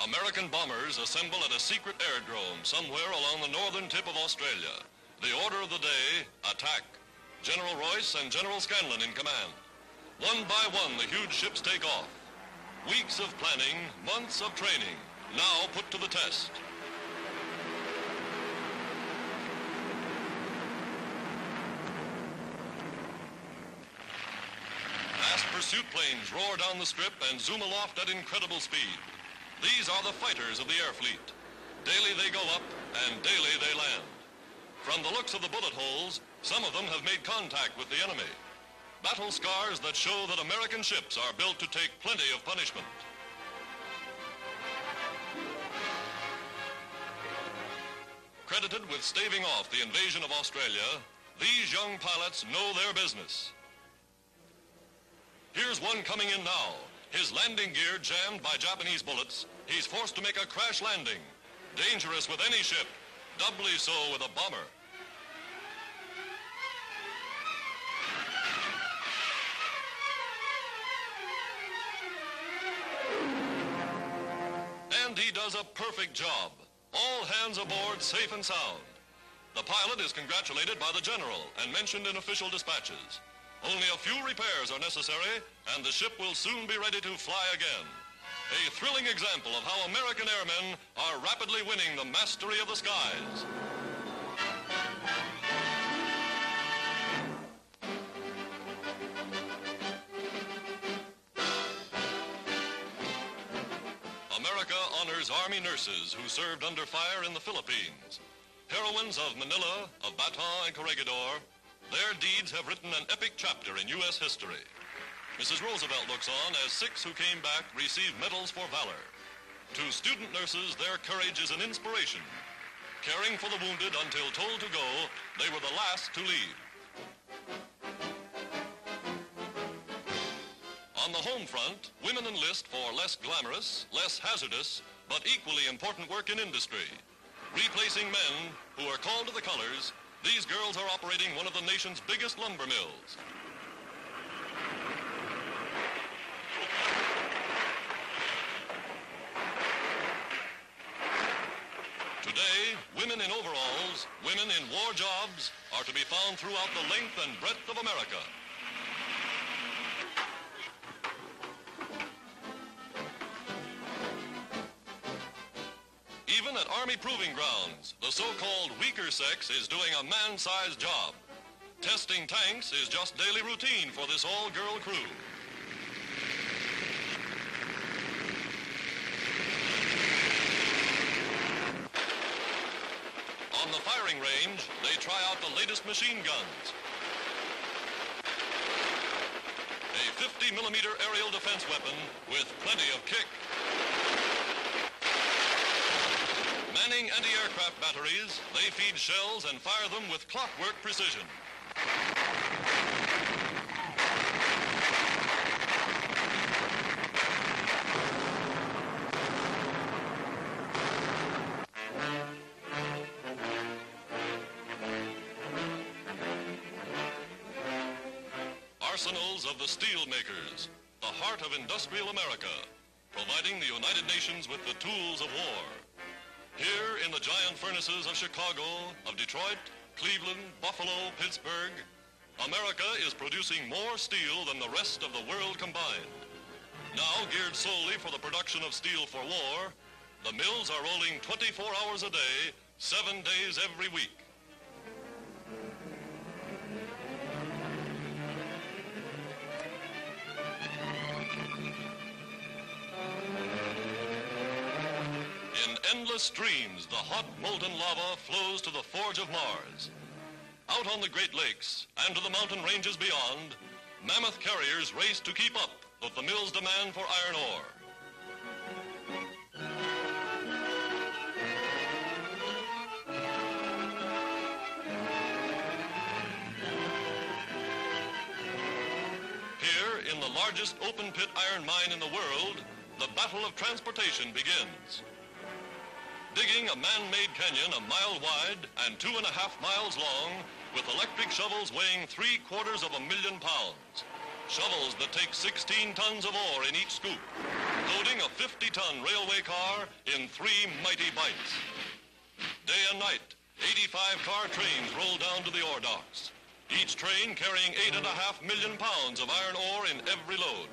American bombers assemble at a secret airdrome somewhere along the northern tip of Australia. The order of the day, attack. General Royce and General Scanlon in command. One by one, the huge ships take off. Weeks of planning, months of training, now put to the test. Fast pursuit planes roar down the strip and zoom aloft at incredible speed. These are the fighters of the air fleet. Daily they go up, and daily they land. From the looks of the bullet holes, some of them have made contact with the enemy. Battle scars that show that American ships are built to take plenty of punishment. Credited with staving off the invasion of Australia, these young pilots know their business. Here's one coming in now. His landing gear jammed by Japanese bullets. He's forced to make a crash landing. Dangerous with any ship, doubly so with a bomber. And he does a perfect job. All hands aboard safe and sound. The pilot is congratulated by the general and mentioned in official dispatches. Only a few repairs are necessary, and the ship will soon be ready to fly again. A thrilling example of how American airmen are rapidly winning the mastery of the skies. America honors Army nurses who served under fire in the Philippines. Heroines of Manila, of Bataan and Corregidor, their deeds have written an epic chapter in U.S. history. Mrs. Roosevelt looks on as 6 who came back received medals for valor. To student nurses, their courage is an inspiration. Caring for the wounded until told to go, they were the last to leave. On the home front, women enlist for less glamorous, less hazardous, but equally important work in industry. Replacing men who are called to the colors, these girls are operating one of the nation's biggest lumber mills. Today, women in overalls, women in war jobs, are to be found throughout the length and breadth of America. Even at Army proving grounds, the so-called weaker sex is doing a man-sized job. Testing tanks is just daily routine for this all-girl crew. On the firing range, they try out the latest machine guns. A 50-millimeter aerial defense weapon with plenty of kick. Manning anti-aircraft batteries, they feed shells and fire them with clockwork precision. Arsenals of the steel makers, the heart of industrial America, providing the United Nations with the tools of war. Here in the giant furnaces of Chicago, of Detroit, Cleveland, Buffalo, Pittsburgh, America is producing more steel than the rest of the world combined. Now geared solely for the production of steel for war, the mills are rolling 24 hours a day, 7 days every week. Endless streams, the hot molten lava flows to the forge of Mars. Out on the Great Lakes and to the mountain ranges beyond, mammoth carriers race to keep up with the mill's demand for iron ore. Here, in the largest open-pit iron mine in the world, the battle of transportation begins. Digging a man-made canyon a mile wide and 2.5 miles long with electric shovels weighing 750,000 pounds. Shovels that take 16 tons of ore in each scoop, loading a 50-ton railway car in 3 mighty bites. Day and night, 85-car trains roll down to the ore docks, each train carrying 8.5 million pounds of iron ore in every load.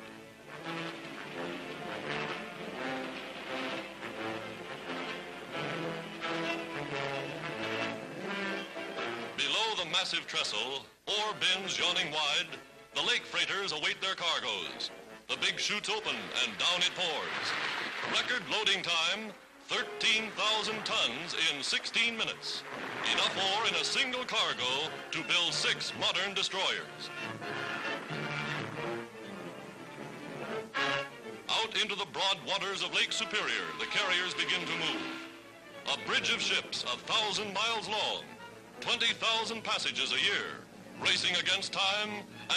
Below the massive trestle, ore bins yawning wide, the lake freighters await their cargoes. The big chutes open and down it pours. Record loading time, 13,000 tons in 16 minutes. Enough ore in a single cargo to build 6 modern destroyers. Out into the broad waters of Lake Superior, the carriers begin to move. A bridge of ships 1,000 miles long, 20,000 passages a year, racing against time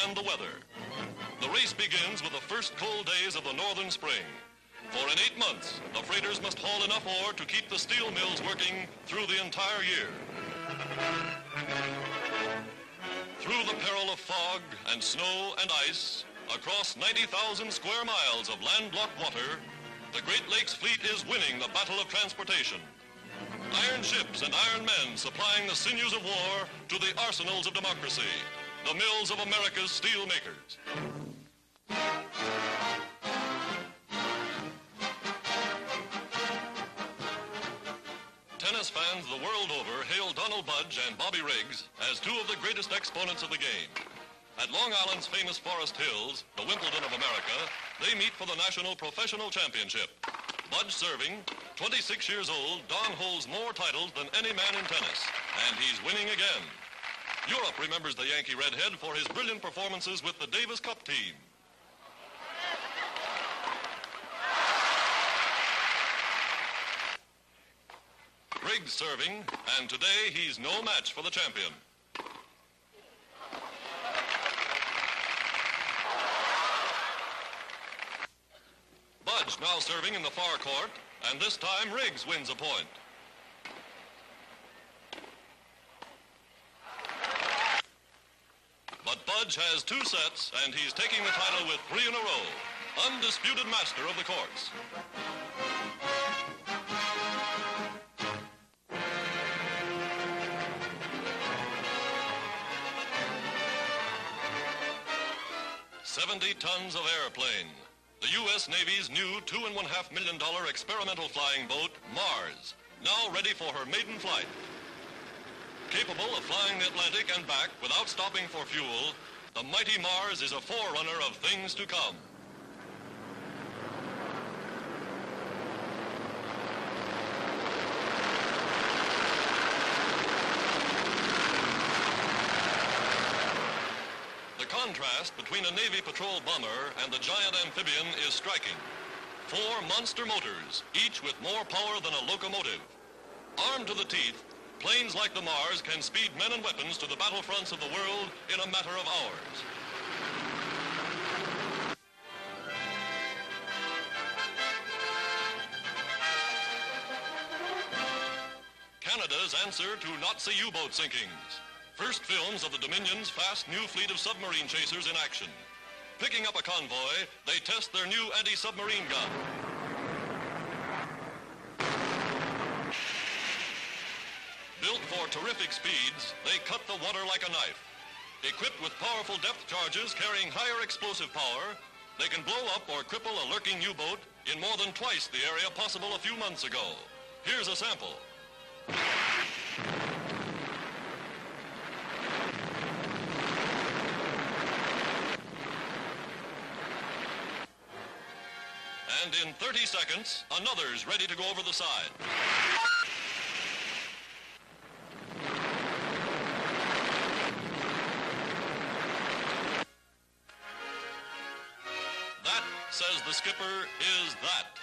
and the weather. The race begins with the first cold days of the northern spring. For in 8 months, the freighters must haul enough ore to keep the steel mills working through the entire year. Through the peril of fog and snow and ice, across 90,000 square miles of landlocked water, the Great Lakes Fleet is winning the battle of transportation. Iron ships and iron men supplying the sinews of war to the arsenals of democracy, the mills of America's steel makers. Tennis fans the world over hail Donald Budge and Bobby Riggs as 2 of the greatest exponents of the game. At Long Island's famous Forest Hills, the Wimbledon of America, they meet for the National Professional Championship. Budge serving, 26 years old, Don holds more titles than any man in tennis, and he's winning again. Europe remembers the Yankee redhead for his brilliant performances with the Davis Cup team. Riggs serving, and today he's no match for the champion. Budge now serving in the far court, and this time Riggs wins a point. But Budge has 2 sets, and he's taking the title with 3 in a row. Undisputed master of the courts. $70 tons of airplane. The U.S. Navy's new $2.5 million experimental flying boat, Mars, now ready for her maiden flight. Capable of flying the Atlantic and back without stopping for fuel, the mighty Mars is a forerunner of things to come. The contrast between a Navy patrol bomber and the giant amphibian is striking. 4 monster motors, each with more power than a locomotive. Armed to the teeth, planes like the Mars can speed men and weapons to the battlefronts of the world in a matter of hours. Canada's answer to Nazi U-boat sinkings. First films of the Dominion's fast new fleet of submarine chasers in action. Picking up a convoy, they test their new anti-submarine gun. Built for terrific speeds, they cut the water like a knife. Equipped with powerful depth charges carrying higher explosive power, they can blow up or cripple a lurking U-boat in more than twice the area possible a few months ago. Here's a sample. And in 30 seconds, another's ready to go over the side. That, says the skipper, is that.